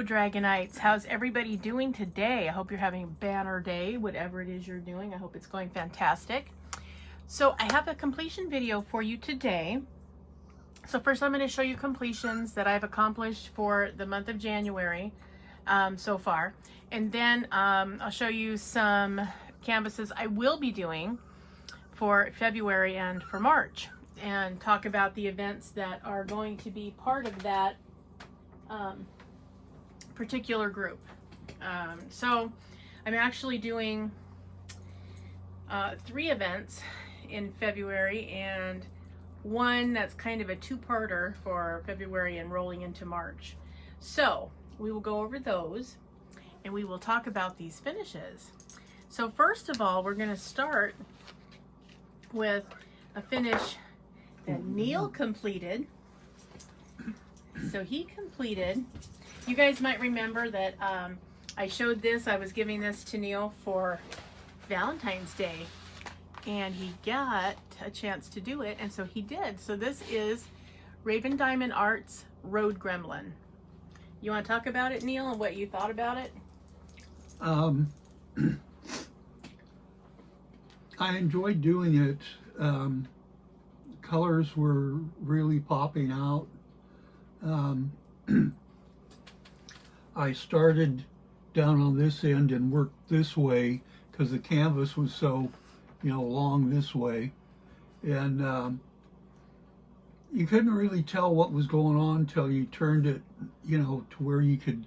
Dragonites. How's everybody doing today? I hope you're having a banner day, whatever it is you're doing. I hope it's going fantastic. So I have a completion video for you today. So first I'm going to show you completions that I've accomplished for the month of January so far. And then I'll show you some canvases I will be doing for February and for March, and talk about the events that are going to be part of that particular group. So I'm actually doing 3 events in February and one that's kind of a two-parter for February and rolling into March. So we will go over those and we will talk about these finishes. So first of all, we're going to start with a finish that Neil completed. So he completed, you guys might remember that I showed this, I was giving this to Neil for Valentine's Day, and he got a chance to do it, and so he did. So this is Raven Diamond Art's Road Gremlin. You want to talk about it, Neil, and what you thought about it? I enjoyed doing it. Colors were really popping out. I started down on this end and worked this way because the canvas was so, long this way. And you couldn't really tell what was going on until you turned it, to where you could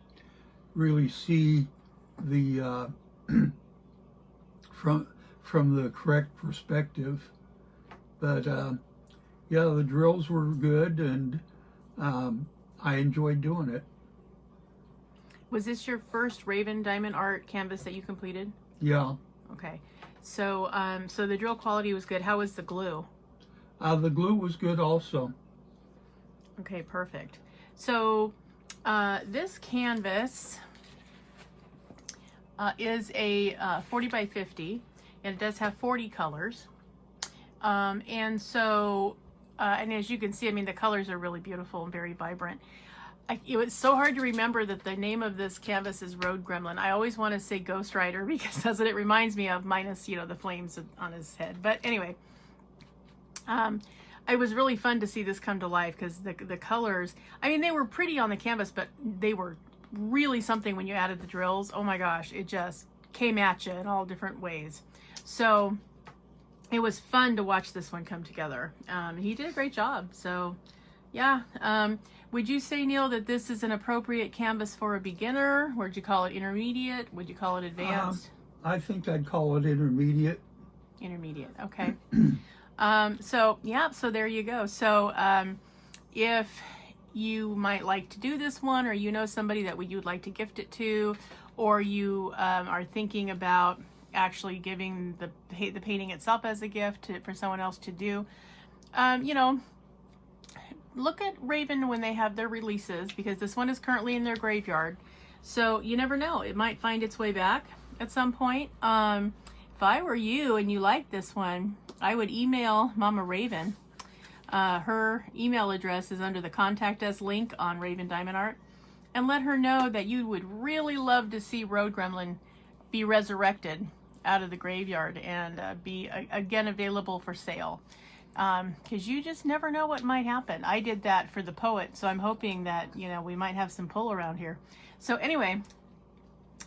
really see the from the correct perspective. But yeah, the drills were good, and I enjoyed doing it. Was this your first Raven Diamond Art canvas that you completed? Yeah. Okay. So so the drill quality was good. How was the glue? The glue was good also. Okay, perfect. So this canvas is a 40 by 50, and it does have 40 colors. And so, and as you can see, I mean, the colors are really beautiful and very vibrant. It was so hard to remember that the name of this canvas is Road Gremlin. I always want to say Ghost Rider because that's what it reminds me of, minus, the flames on his head. But anyway, it was really fun to see this come to life because the colors, I mean, they were pretty on the canvas, but they were really something when you added the drills. Oh my gosh, it just came at you in all different ways. So it was fun to watch this one come together. He did a great job. So yeah. Would you say, Neil, that this is an appropriate canvas for a beginner? Would you call it intermediate? Would you call it advanced? I think I'd call it intermediate. Intermediate, okay. So yeah, so there you go. So if you might like to do this one, or you know somebody that you'd like to gift it to, or you are thinking about actually giving the painting itself as a gift for someone else to do, look at Raven when they have their releases, because this one is currently in their graveyard. So you never know, it might find its way back at some point. If I were you and you like this one, I would email Mama Raven. Her email address is under the Contact Us link on Raven Diamond Art, and let her know that you would really love to see Road Gremlin be resurrected out of the graveyard and be again available for sale. Because you just never know what might happen. I did that for the poet, so I'm hoping that we might have some pull around here. So anyway,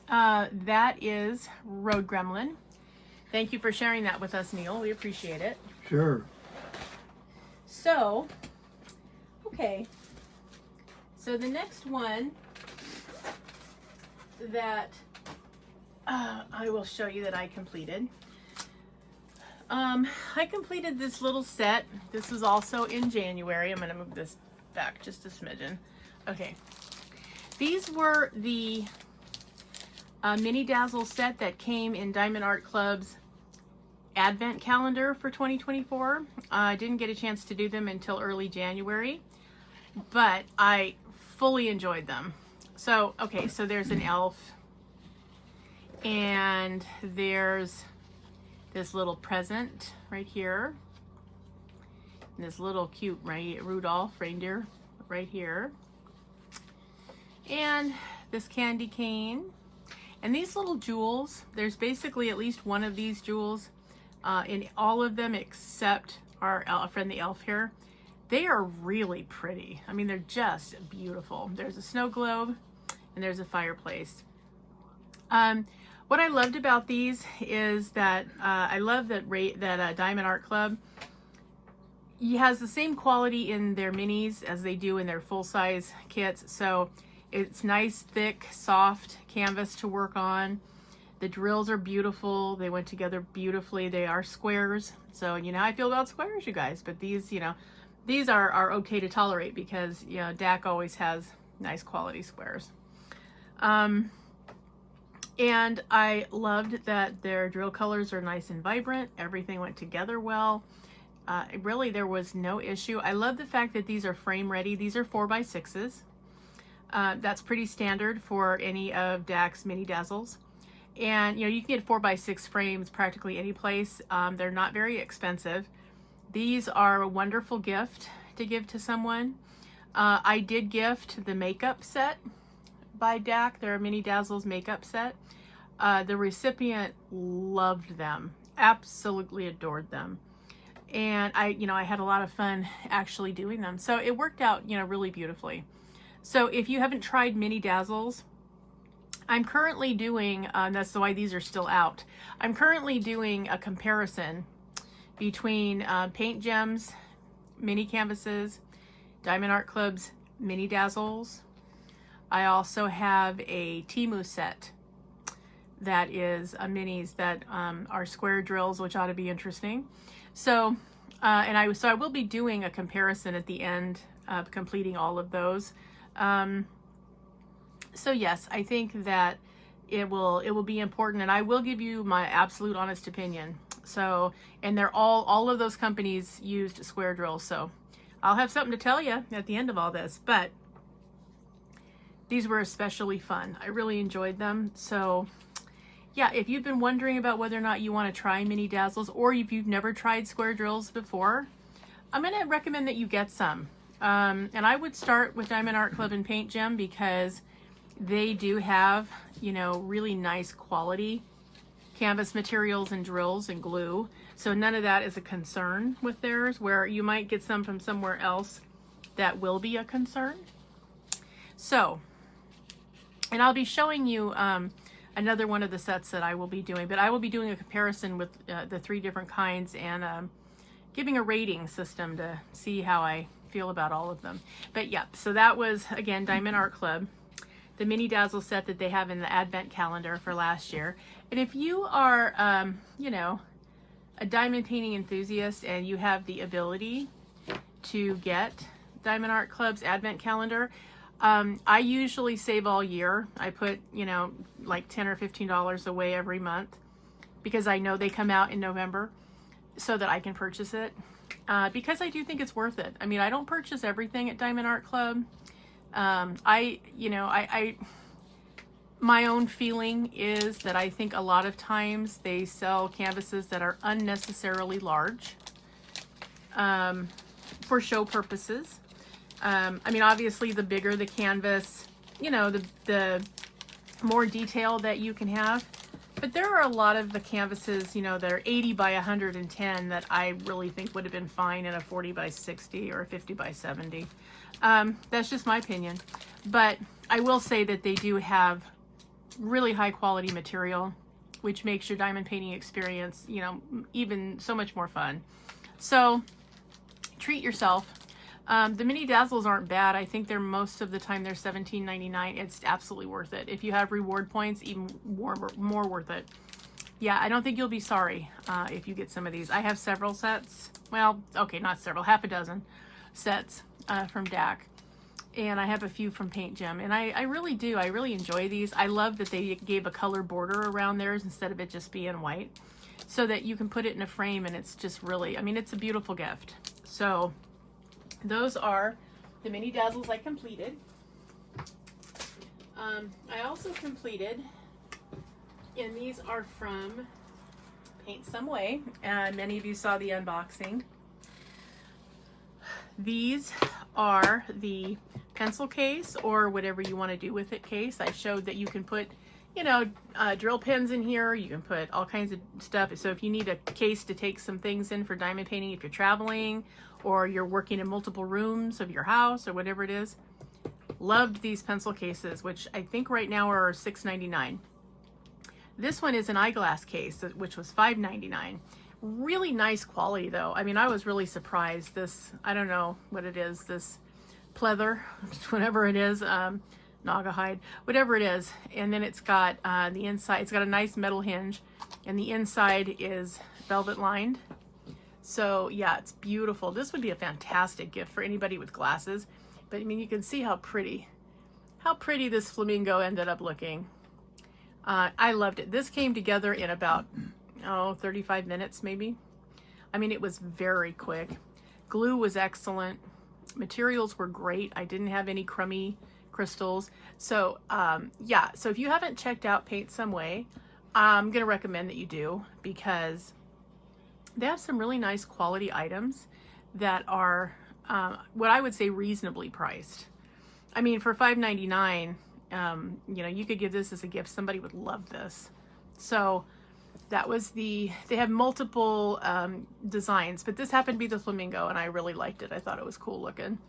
that is Road Gremlin. Thank you for sharing that with us, Neil. We appreciate it. Sure. So, okay. So the next one that I will show you that I completed. I completed this little set. This was also in January. I'm going to move this back just a smidgen. Okay. These were the Mini Dazzle set that came in Diamond Art Club's Advent calendar for 2024. I didn't get a chance to do them until early January, but I fully enjoyed them. So, okay, so there's an elf, and there's this little present right here, and this little cute Rudolph reindeer right here, and this candy cane. And these little jewels, there's basically at least one of these jewels in all of them except our friend the elf here. They are really pretty. I mean, they're just beautiful. There's a snow globe and there's a fireplace. What I loved about these is that I love that Diamond Art Club has the same quality in their minis as they do in their full-size kits. So it's nice, thick, soft canvas to work on. The drills are beautiful. They went together beautifully. They are squares. So you know how I feel about squares, you guys. But these, you know, these are okay to tolerate because, you know, DAC always has nice quality squares. And I loved that their drill colors are nice and vibrant. Everything went together well. Really, there was no issue. I love the fact that these are frame ready. These are 4x6s. That's pretty standard for any of DAC's mini dazzles. And you know, you can get 4x6 frames practically any place. They're not very expensive. These are a wonderful gift to give to someone. I did gift the makeup set by DAC, their mini dazzles makeup set. The recipient loved them, absolutely adored them. And I had a lot of fun actually doing them. So it worked out, you know, really beautifully. So if you haven't tried mini dazzles, I'm currently doing, that's why these are still out. I'm currently doing a comparison between Paint Gems mini canvases, Diamond Art Club's mini dazzles. I also have a Temu set that is minis that are square drills, which ought to be interesting. So, I will be doing a comparison at the end of completing all of those. So yes, I think that it will be important, and I will give you my absolute honest opinion. So, and they're all of those companies used square drills, so I'll have something to tell you at the end of all this. But these were especially fun. I really enjoyed them. So yeah, if you've been wondering about whether or not you want to try mini dazzles, or if you've never tried square drills before, I'm going to recommend that you get some. And I would start with Diamond Art Club and Paint Gem because they do have, you know, really nice quality canvas materials and drills and glue. So none of that is a concern with theirs, where you might get some from somewhere else that will be a concern. So, and I'll be showing you another one of the sets that I will be doing, but I will be doing a comparison with the 3 different kinds and giving a rating system to see how I feel about all of them. But yeah, so that was, again, Diamond Art Club, the mini dazzle set that they have in the advent calendar for last year. And if you are, you know, a diamond painting enthusiast and you have the ability to get Diamond Art Club's advent calendar, I usually save all year. I put, you know, like $10 or $15 away every month because I know they come out in November so that I can purchase it. Because I do think it's worth it. I mean, I don't purchase everything at Diamond Art Club. My own feeling is that I think a lot of times they sell canvases that are unnecessarily large for show purposes. I mean, obviously the bigger the canvas, you know, the more detail that you can have. But there are a lot of the canvases, you know, that are 80 by 110 that I really think would have been fine in a 40 by 60 or a 50 by 70. That's just my opinion. But I will say that they do have really high quality material, which makes your diamond painting experience, you know, even so much more fun. So treat yourself. The mini dazzles aren't bad. I think they're most of the time they're $17.99. It's absolutely worth it. If you have reward points, even more worth it. Yeah, I don't think you'll be sorry if you get some of these. I have several sets. Well, okay, not several, half a dozen sets from DAC. And I have a few from Paint Gem. And I really do. I really enjoy these. I love that they gave a color border around theirs instead of it just being white, so that you can put it in a frame and it's just really, I mean, it's a beautiful gift. So those are the mini dazzles I completed. I also completed, and these are from Paint Some Way, and many of you saw the unboxing. These are the pencil case or whatever you want to do with it case. I showed that you can put, you know, drill pins in here. You can put all kinds of stuff. So if you need a case to take some things in for diamond painting, if you're traveling or you're working in multiple rooms of your house or whatever it is, loved these pencil cases, which I think right now are $6.99. This one is an eyeglass case, which was $5.99. Really nice quality though. I mean, I was really surprised. This, I don't know what it is, this pleather, whatever it is, naga hide, whatever it is. And then it's got the inside, it's got a nice metal hinge, and the inside is velvet lined. So yeah, it's beautiful. This would be a fantastic gift for anybody with glasses. But I mean, you can see how pretty this flamingo ended up looking. I loved it. This came together in about 35 minutes maybe. I mean, it was very quick. Glue was excellent. Materials were great. I didn't have any crummy crystals. So yeah, so if you haven't checked out Paint Some Way, I'm gonna recommend that you do, because they have some really nice quality items that are what I would say reasonably priced. I mean, for $5.99, you know, you could give this as a gift. Somebody would love this. So that was they have multiple designs, but this happened to be the flamingo, and I really liked it. I thought it was cool looking.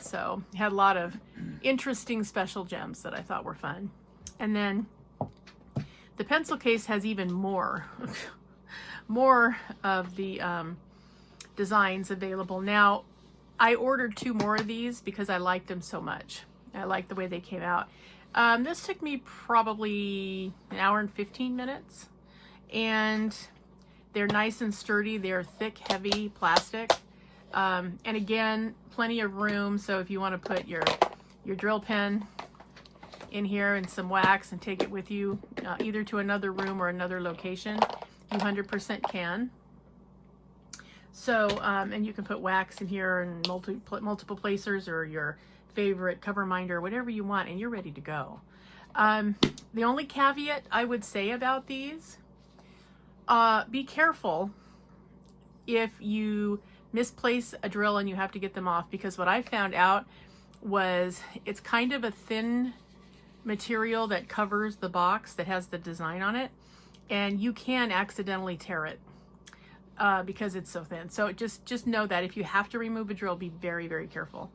So it had a lot of interesting special gems that I thought were fun. And then the pencil case has even more of the designs available. Now, I ordered 2 more of these because I liked them so much. I liked the way they came out. This took me probably an hour and 15 minutes. And they're nice and sturdy. They're thick, heavy plastic. And again, plenty of room. So if you want to put your drill pen in here and some wax and take it with you, either to another room or another location, you 100% can. So, and you can put wax in here and multiple placers, or your favorite cover minder, whatever you want, and you're ready to go. The only caveat I would say about these, be careful if you misplace a drill and you have to get them off, because what I found out was it's kind of a thin material that covers the box that has the design on it, and you can accidentally tear it because it's so thin. So just know that if you have to remove a drill, be very, very careful.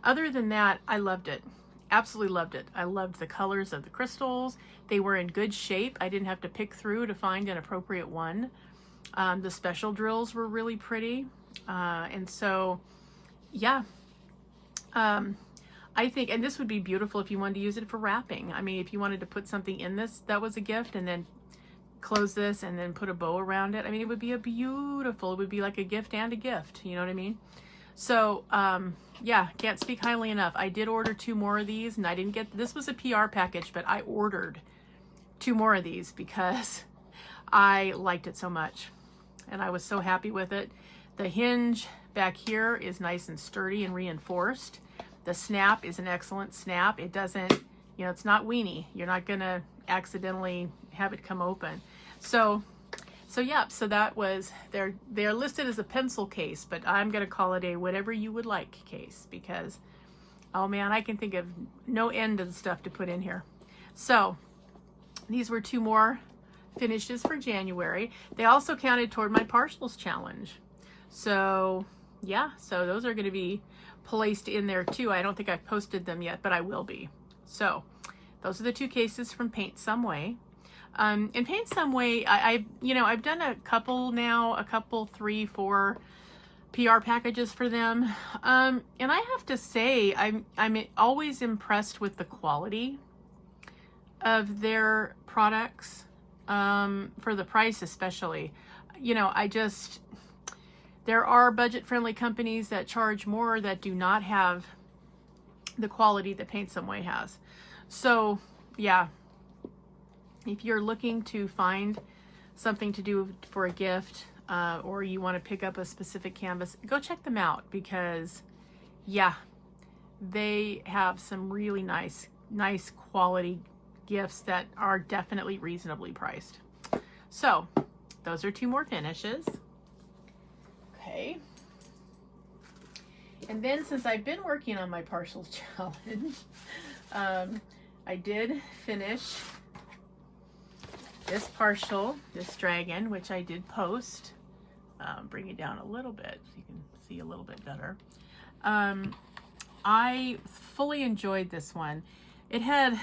Other than that, I loved it. Absolutely loved it. I loved the colors of the crystals. They were in good shape. I didn't have to pick through to find an appropriate one. The special drills were really pretty. And so, yeah. I think, and this would be beautiful if you wanted to use it for wrapping. I mean, if you wanted to put something in this that was a gift, and then close this and then put a bow around it. I mean, it would be it would be like a gift and a gift. You know what I mean? So, yeah, can't speak highly enough. I did order 2 more of these, and I didn't get, this was a PR package, but I ordered 2 more of these because I liked it so much, and I was so happy with it. The hinge back here is nice and sturdy and reinforced. The snap is an excellent snap. It doesn't, you know, it's not weenie. You're not gonna accidentally have it come open. So yeah, so that was, they're listed as a pencil case, but I'm gonna call it a whatever you would like case, because oh man, I can think of no end of the stuff to put in here. So these were 2 more finishes for January. They also counted toward my partials challenge. So yeah, so those are going to be placed in there too. I don't think I've posted them yet, but I will be. So those are the 2 cases from Paint Some Way. In Paint Some Way, I've done a couple now, 3, 4 PR packages for them. And I have to say, I'm always impressed with the quality of their products, for the price especially. You know, there are budget-friendly companies that charge more that do not have the quality that Paint Some Way has. So yeah, if you're looking to find something to do for a gift, or you want to pick up a specific canvas, go check them out, because yeah, they have some really nice quality gifts that are definitely reasonably priced. So those are 2 more finishes. Okay. And then since I've been working on my partials challenge, I did finish this partial, this dragon, which I did post. Bring it down a little bit so you can see a little bit better. I fully enjoyed this one. It had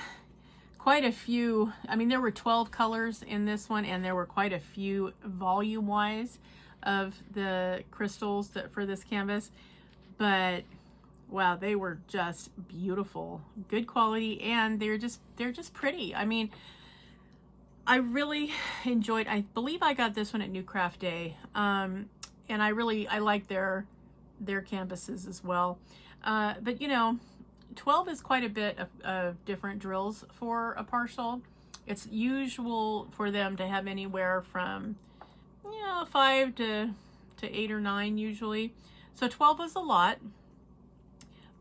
quite a few, I mean, there were 12 colors in this one, and there were quite a few volume-wise of the crystals that for this canvas, but wow, they were just beautiful, good quality, and they're just pretty. I mean, I really enjoyed, I believe I got this one at New Craft Day, and I like their canvases as well. But you know, 12 is quite a bit of different drills for a partial. It's usual for them to have anywhere from, you know, 5 to 8 or 9 usually. So 12 was a lot,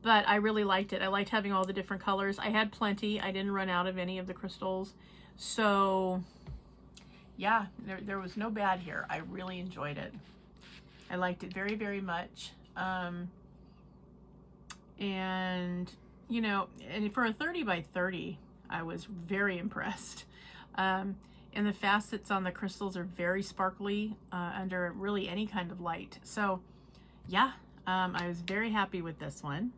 but I really liked it. I liked having all the different colors. I had plenty. I didn't run out of any of the crystals. So yeah, there was no bad here. I really enjoyed it. I liked it very, very much. And you know, and for a 30 by 30, I was very impressed. And the facets on the crystals are very sparkly under really any kind of light. So yeah, I was very happy with this one.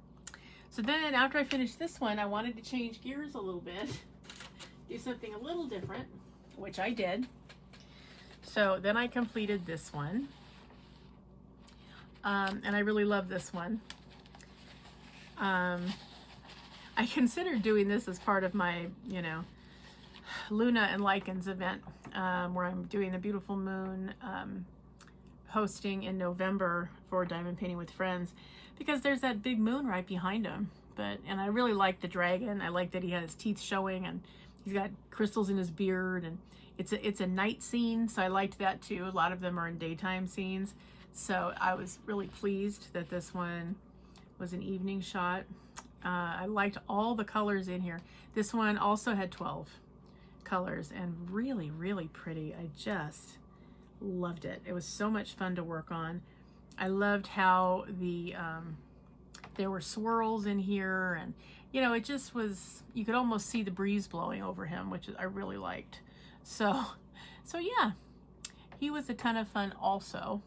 So then after I finished this one, I wanted to change gears a little bit, do something a little different, which I did. So then I completed this one. And I really love this one. I considered doing this as part of my, you know, Luna and Lichens event, where I'm doing the Beautiful Moon hosting in November for Diamond Painting with Friends, because there's that big moon right behind him. And I really like the dragon. I like that he has his teeth showing, and he's got crystals in his beard, and it's a night scene, so I liked that too. A lot of them are in daytime scenes, so I was really pleased that this one was an evening shot. I liked all the colors in here. This one also had 12 colors and really, really pretty. I just loved it. It was so much fun to work on. I loved how there were swirls in here, and you know, it just was, you could almost see the breeze blowing over him, which I really liked. So yeah, he was a ton of fun also.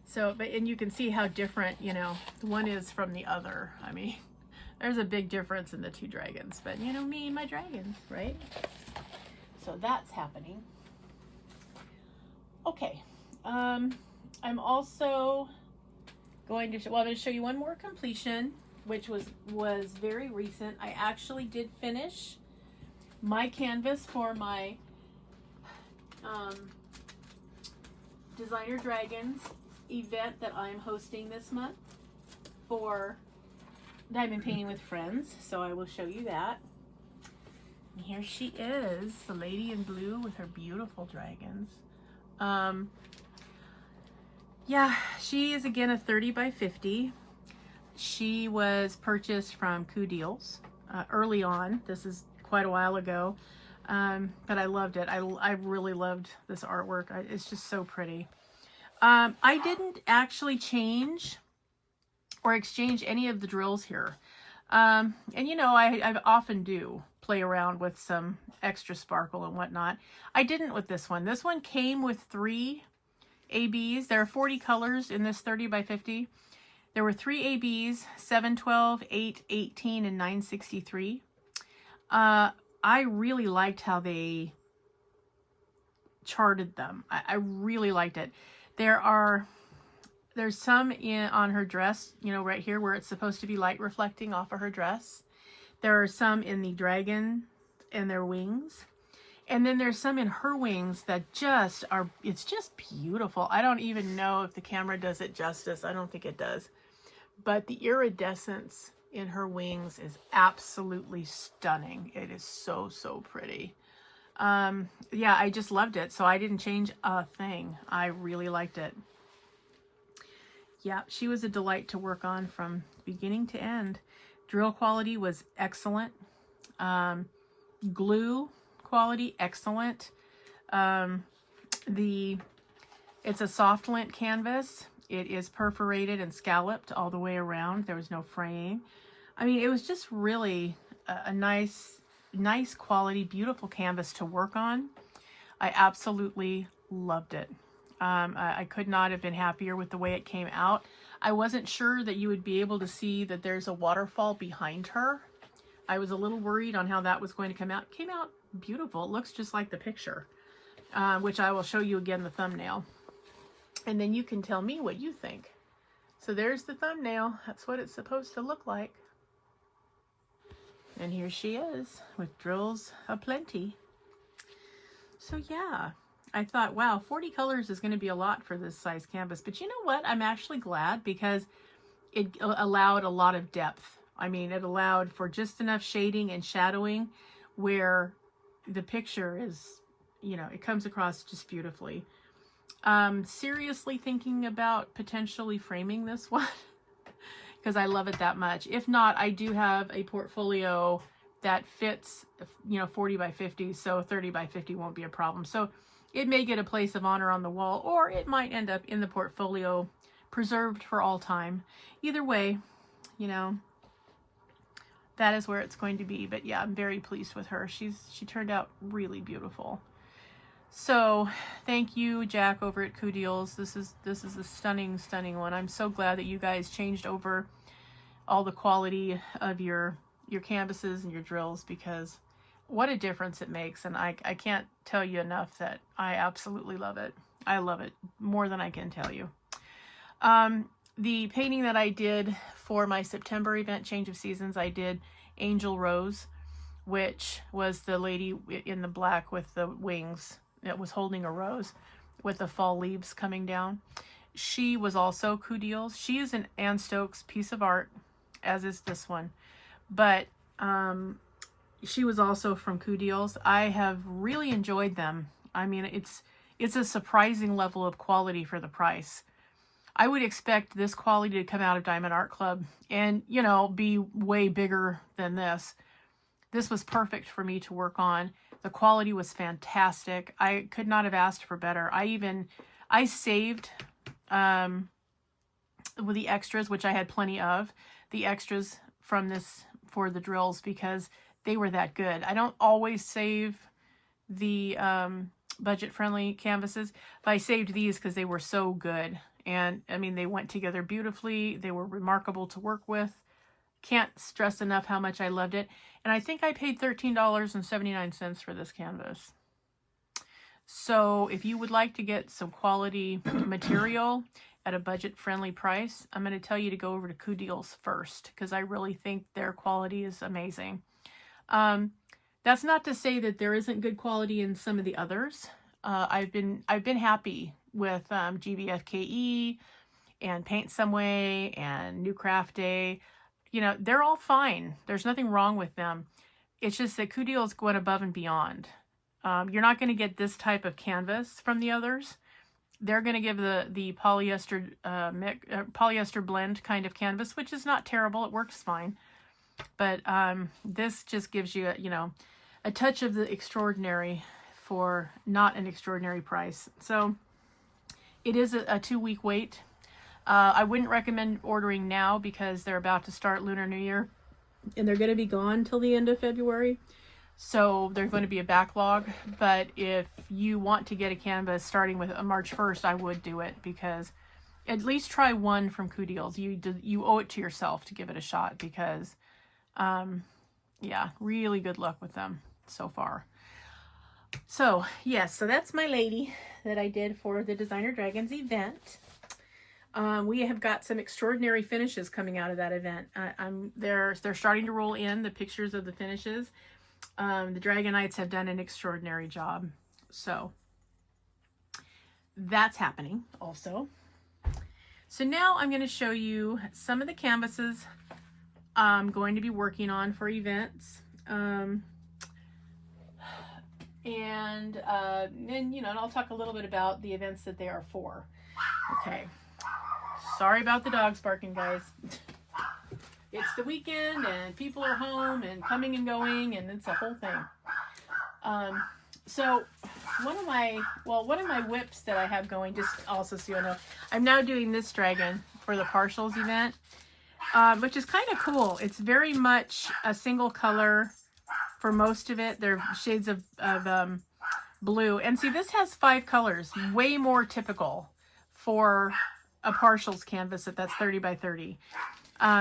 So, and you can see how different, you know, one is from the other. I mean, there's a big difference in the two dragons, but you know, me and my dragons, right? So that's happening. Okay. I'm also going to I'm going to show you one more completion, which was very recent. I actually did finish my canvas for my Designer Dragons event that I'm hosting this month for Diamond Painting with Friends. So I will show you that. And here she is, the lady in blue with her beautiful dragons. Yeah, she is again a 30 by 50. She was purchased from Couole early on. This is quite a while ago, but I loved it. I really loved this artwork. It's just so pretty. I didn't actually change or exchange any of the drills here. And you know, I often do play around with some extra sparkle and whatnot. I didn't with this one. This one came with 3 ABs. There are 40 colors in this 30 by 50. There were 3 ABs, 712, 818, and 963. I really liked how they charted them. I really liked it. There's some on her dress, you know, right here where it's supposed to be light reflecting off of her dress. There are some in the dragon and their wings. And then there's some in her wings that just are, it's just beautiful. I don't even know if the camera does it justice. I don't think it does. But the iridescence in her wings is absolutely stunning. It is so, so pretty. Yeah, I just loved it. So I didn't change a thing. I really liked it. Yeah, she was a delight to work on from beginning to end. Drill quality was excellent. Glue quality, excellent. It's a soft lint canvas, It is perforated and scalloped all the way around. There was no fraying. I mean, it was just really a nice quality, beautiful canvas to work on. I absolutely loved it. I could not have been happier with the way it came out. I wasn't sure that you would be able to see that there's a waterfall behind her. I was a little worried on how that was going to come out. It came out beautiful. It looks just like the picture, which I will show you again the thumbnail. And then you can tell me what you think. So there's the thumbnail. That's what it's supposed to look like. And here she is with drills aplenty. So yeah, I thought, wow, 40 colors is going to be a lot for this size canvas. But you know what? I'm actually glad because it allowed a lot of depth. I mean, it allowed for just enough shading and shadowing where the picture is, you know, it comes across just beautifully. Seriously thinking about potentially framing this one because I love it that much. If not, I do have a portfolio that fits, you know, 40 by 50, so 30 by 50 won't be a problem. So it may get a place of honor on the wall, or it might end up in the portfolio preserved for all time. Either way, you know, that is where it's going to be. But yeah, I'm very pleased with her. She turned out really beautiful. So thank you, Jack, over at Couole. This is a stunning one. I'm so glad that you guys changed over all the quality of your canvases and your drills, because what a difference it makes. And I can't tell you enough that I absolutely love it. I love it more than I can tell you. The painting that I did for my September event, Change of Seasons, I did Angel Rose, which was the lady in the black with the wings. It was holding a rose with the fall leaves coming down. She was also Couole. She is an Ann Stokes piece of art, as is this one. But she was also from Couole. I have really enjoyed them. I mean, it's a surprising level of quality for the price. I would expect this quality to come out of Diamond Art Club and, you know, be way bigger than this. This was perfect for me to work on. The quality was fantastic. I could not have asked for better. I saved with the extras, which I had plenty of, the extras from this for the drills because they were that good. I don't always save the budget-friendly canvases, but I saved these because they were so good. And I mean, they went together beautifully. They were remarkable to work with. Can't stress enough how much I loved it. And I think I paid $13.79 for this canvas. So if you would like to get some quality material at a budget-friendly price, I'm going to tell you to go over to Coule's first, because I really think their quality is amazing. That's not to say that there isn't good quality in some of the others. I've been happy with GBFKE and Paint Some Way and New Craft Day. You know, they're all fine. There's nothing wrong with them. It's just that Coule's going above and beyond. You're not going to get this type of canvas from the others. They're going to give the polyester polyester blend kind of canvas, which is not terrible. It works fine. But this just gives you, you know, a touch of the extraordinary for not an extraordinary price. So it is a 2-week wait. I wouldn't recommend ordering now because they're about to start Lunar New Year and they're going to be gone till the end of February. So there's going to be a backlog. But if you want to get a canvas starting with March 1st, I would do it, because at least try one from Coule's. You owe it to yourself to give it a shot, because yeah, really good luck with them so far. So yes, so that's my lady that I did for the Designer Dragons event. We have got some extraordinary finishes coming out of that event. They're starting to roll in the pictures of the finishes. The Dragonites have done an extraordinary job. So that's happening also. So now I'm going to show you some of the canvases I'm going to be working on for events. And you know, and I'll talk a little bit about the events that they are for. Okay. Sorry about the dogs barking, guys. It's the weekend and people are home and coming and going, and it's a whole thing. So one of my whips that I have going, just also so you know, I'm now doing this dragon for the partials event, which is kind of cool. It's very much a single color for most of it. They're shades of blue. And see, this has 5 colors, way more typical for a partials canvas that's 30 by 30.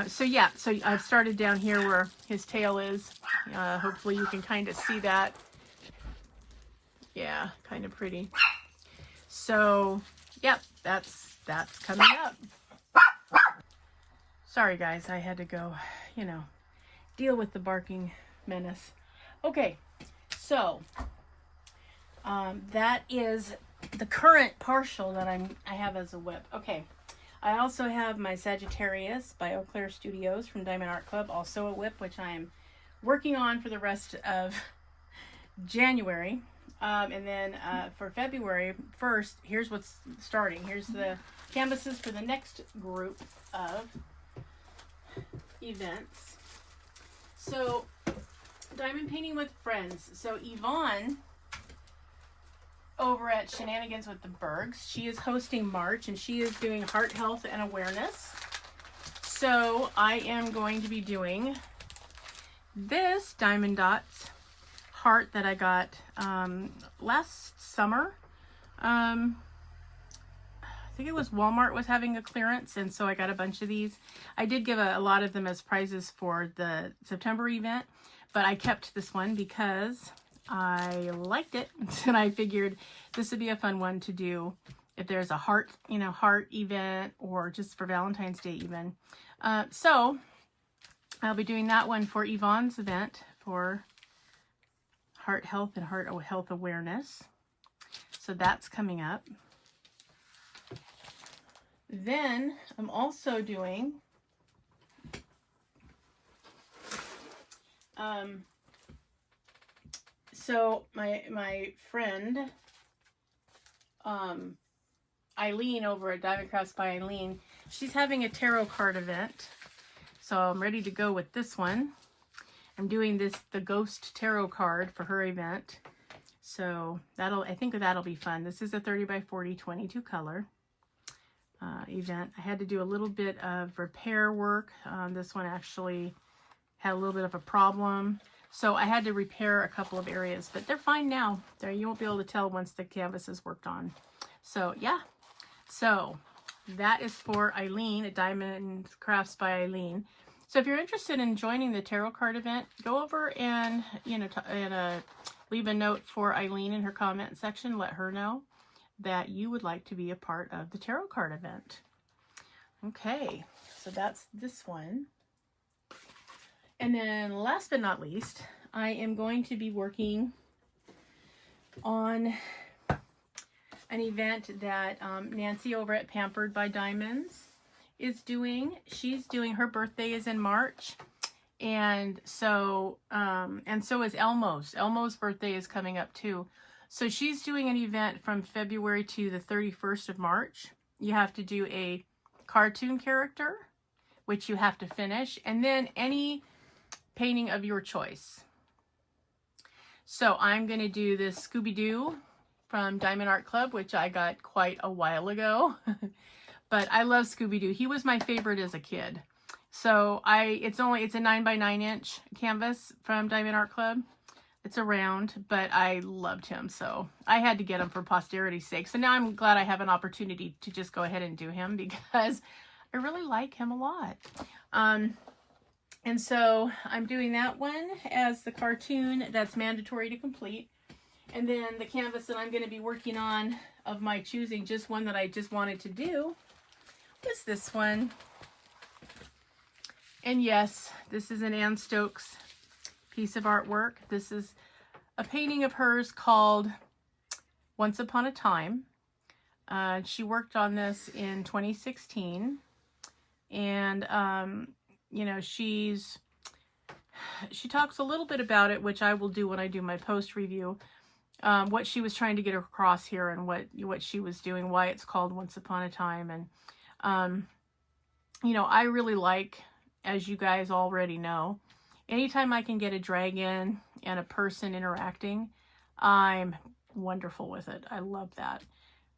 So yeah, so I've started down here where his tail is. Hopefully you can kind of see that. Yeah, kind of pretty. So, yep, that's coming up. Sorry guys, I had to go, you know, deal with the barking menace. Okay, so that is the current partial that I have as a whip. Okay, I also have my Sagittarius by Eau Claire Studios from Diamond Art Club, also a whip, which I am working on for the rest of January. And then for February 1st, here's what's starting. Here's the canvases for the next group of events. So, Diamond Painting with Friends. So, Yvonne over at ShenanigansWithTheBurgs, she is hosting March, and she is doing heart health and awareness. So, I am going to be doing this Diamond Dots heart that I got last summer. I think it was Walmart was having a clearance, and so I got a bunch of these. I did give a lot of them as prizes for the September event, but I kept this one because I liked it, and I figured this would be a fun one to do if there's a heart, you know, heart event, or just for Valentine's Day even. So I'll be doing that one for Yvonne's event for heart health and heart health awareness. So that's coming up. Then I'm also doing so my friend Ilene over at Diamond-Crafts-By-Ilene, she's having a tarot card event. So I'm ready to go with this one. I'm doing the ghost tarot card for her event. So I think that'll be fun. This is a 30 by 40, 22 color event. I had to do a little bit of repair work. This one actually had a little bit of a problem. So I had to repair a couple of areas, but they're fine now. You won't be able to tell once the canvas is worked on. So yeah, so that is for Ilene at Diamond-Crafts-By-Ilene. So if you're interested in joining the tarot card event, go over and, you know, leave a note for Ilene in her comment section. Let her know that you would like to be a part of the tarot card event. Okay, so that's this one. And then last but not least, I am going to be working on an event that Nancy over at Pampered by Diamonds is doing. She's doing, her birthday is in March, and so is Elmo's. Elmo's birthday is coming up too. So she's doing an event from February to the 31st of March. You have to do a cartoon character, which you have to finish, and then any painting of your choice. So I'm going to do this Scooby-Doo from Diamond Art Club, which I got quite a while ago. But I love Scooby-Doo. He was my favorite as a kid. So it's a 9 by 9 inch canvas from Diamond Art Club. It's a round, but I loved him. So I had to get him for posterity's sake. So now I'm glad I have an opportunity to just go ahead and do him because I really like him a lot. And so I'm doing that one as the cartoon that's mandatory to complete. And then the canvas that I'm going to be working on of my choosing, just one that I just wanted to do, is this one. And yes, this is an Ann Stokes piece of artwork. This is a painting of hers called Once Upon a Time. She worked on this in 2016. And, you know, she talks a little bit about it, which I will do when I do my post review. What she was trying to get across here and what she was doing, why it's called Once Upon a Time. And, you know, I really like, as you guys already know, anytime I can get a dragon and a person interacting, I'm wonderful with it. I love that.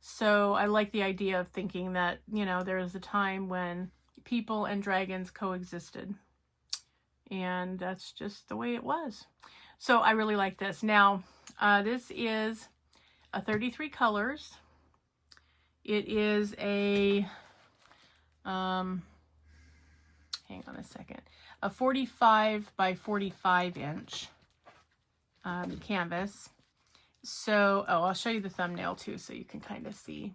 So I like the idea of thinking that, you know, there was a time when people and dragons coexisted. And that's just the way it was. So I really like this. Now, this is a 33 colors. It is a, hang on a second, a 45 by 45 inch canvas. So, oh, I'll show you the thumbnail too so you can kind of see.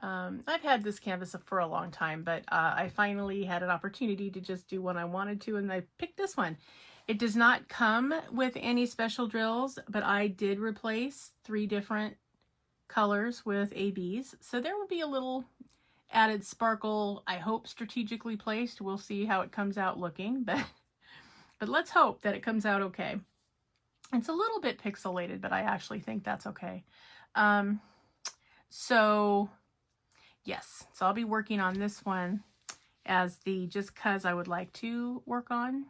I've had this canvas for a long time, but I finally had an opportunity to just do what I wanted to, and I picked this one. It does not come with any special drills, but I did replace 3 different colors with ABs. So there will be a little added sparkle, I hope strategically placed. We'll see how it comes out looking, but let's hope that it comes out okay. It's a little bit pixelated, but I actually think that's okay. So yes, so I'll be working on this one as the just cause I would like to work on.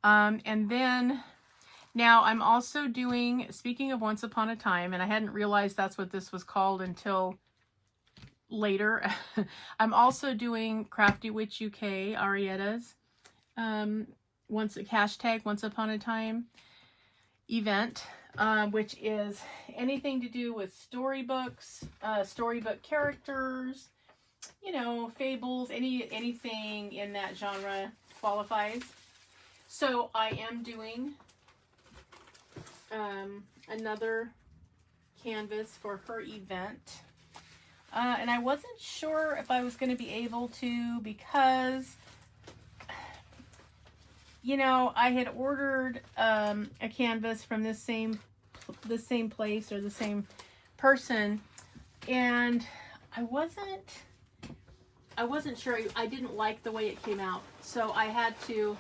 And then now I'm also doing, speaking of Once Upon a Time, and I hadn't realized that's what this was called until later. I'm also doing Crafty Witch UK, Arietta's hashtag Once Upon a Time event, which is anything to do with storybooks, storybook characters, you know, fables, anything in that genre qualifies. So I am doing another canvas for her event. And I wasn't sure if I was going to be able to, because, you know, I had ordered a canvas from the same place or the same person, and I wasn't sure. I didn't like the way it came out, so I had to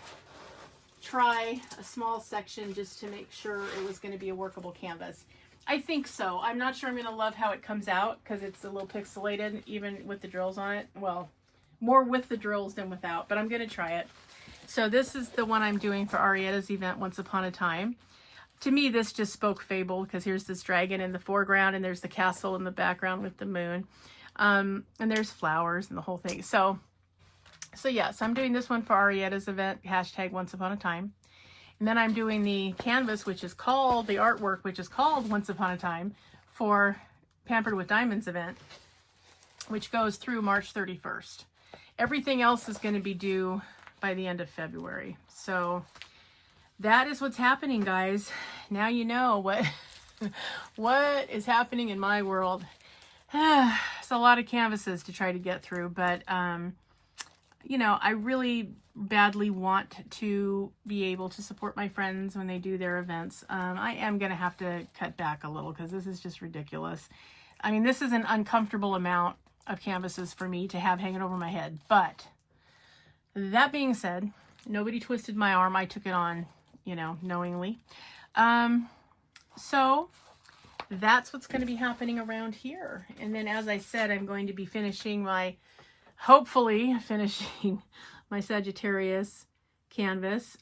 try a small section just to make sure it was going to be a workable canvas. I think so. I'm not sure I'm going to love how it comes out because it's a little pixelated even with the drills on it. Well, more with the drills than without, but I'm going to try it. So this is the one I'm doing for Arietta's event, Once Upon a Time. To me, this just spoke fable because here's this dragon in the foreground and there's the castle in the background with the moon. And there's flowers and the whole thing. So yes, I'm doing this one for Arietta's event, hashtag Once Upon a Time. And then I'm doing the canvas, which is called, the artwork, which is called Once Upon a Time, for Pampered with Diamonds event, which goes through March 31st. Everything else is going to be due by the end of February. So that is what's happening, guys. Now you know what is happening in my world. It's a lot of canvases to try to get through, but you know, I really badly want to be able to support my friends when they do their events. I am going to have to cut back a little because this is just ridiculous. I mean, this is an uncomfortable amount of canvases for me to have hanging over my head. But that being said, nobody twisted my arm. I took it on, you know, knowingly. So that's what's going to be happening around here. And then, as I said, I'm going to be hopefully finishing my Sagittarius canvas.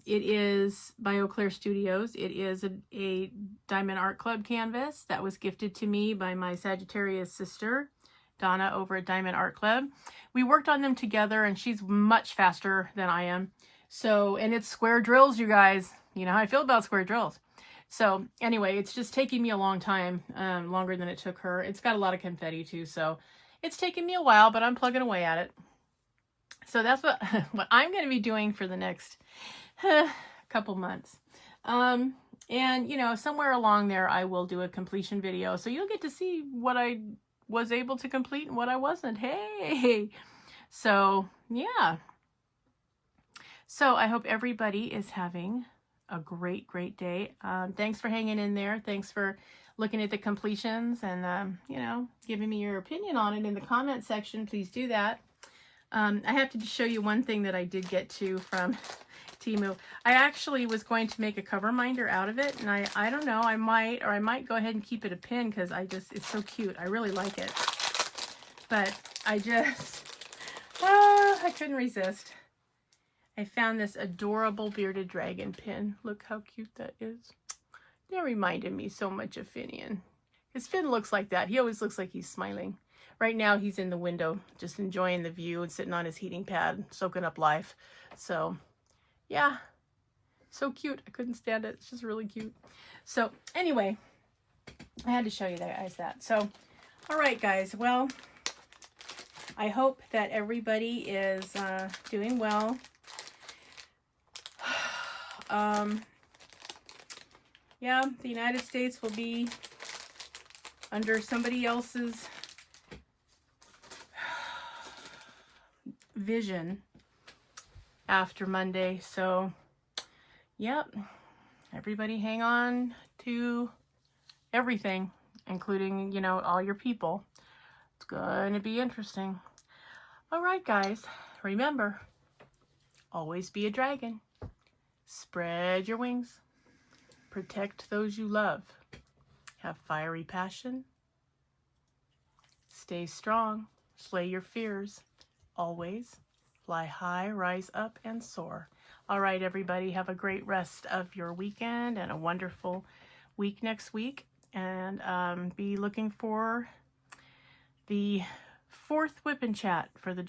It is by Eau Claire Studios. It is a Diamond Art Club canvas that was gifted to me by my Sagittarius sister, Donna, over at Diamond Art Club. We worked on them together, and she's much faster than I am. So, and it's square drills, you guys. You know how I feel about square drills. So anyway, it's just taking me a long time, longer than it took her. It's got a lot of confetti too, so it's taken me a while, but I'm plugging away at it. So that's what I'm going to be doing for the next couple months. And, you know, somewhere along there, I will do a completion video. So you'll get to see what I was able to complete and what I wasn't. Hey! So, yeah. So I hope everybody is having a great, great day. Thanks for hanging in there. Thanks for looking at the completions and, you know, giving me your opinion on it in the comment section. Please do that. I have to show you one thing that I did get to from Temu. I actually was going to make a cover minder out of it, and I don't know, I might go ahead and keep it a pin because it's so cute. I really like it. But I couldn't resist. I found this adorable bearded dragon pin. Look how cute that is. That reminded me so much of Finian. His Finn looks like that. He always looks like he's smiling. Right now he's in the window, just enjoying the view and sitting on his heating pad, soaking up life. So, yeah. So cute. I couldn't stand it. It's just really cute. So, anyway, I had to show you guys that. So, all right, guys. Well, I hope that everybody is doing well. Yeah, the United States will be under somebody else's vision after Monday. So, yep, everybody hang on to everything, including, you know, all your people. It's going to be interesting. All right, guys, remember, always be a dragon. Spread your wings. Protect those you love. Have fiery passion. Stay strong. Slay your fears. Always fly high, rise up, and soar. All right, everybody, have a great rest of your weekend and a wonderful week next week. And be looking for the 4th Whip and Chat for the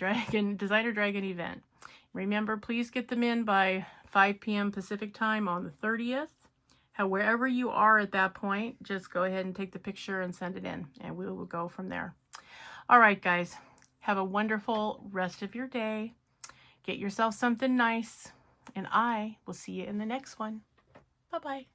Designer Dragon event. Remember, please get them in by 5 p.m. Pacific time on the 30th. Wherever you are at that point, just go ahead and take the picture and send it in, and we will go from there. All right, guys, have a wonderful rest of your day. Get yourself something nice, and I will see you in the next one. Bye-bye.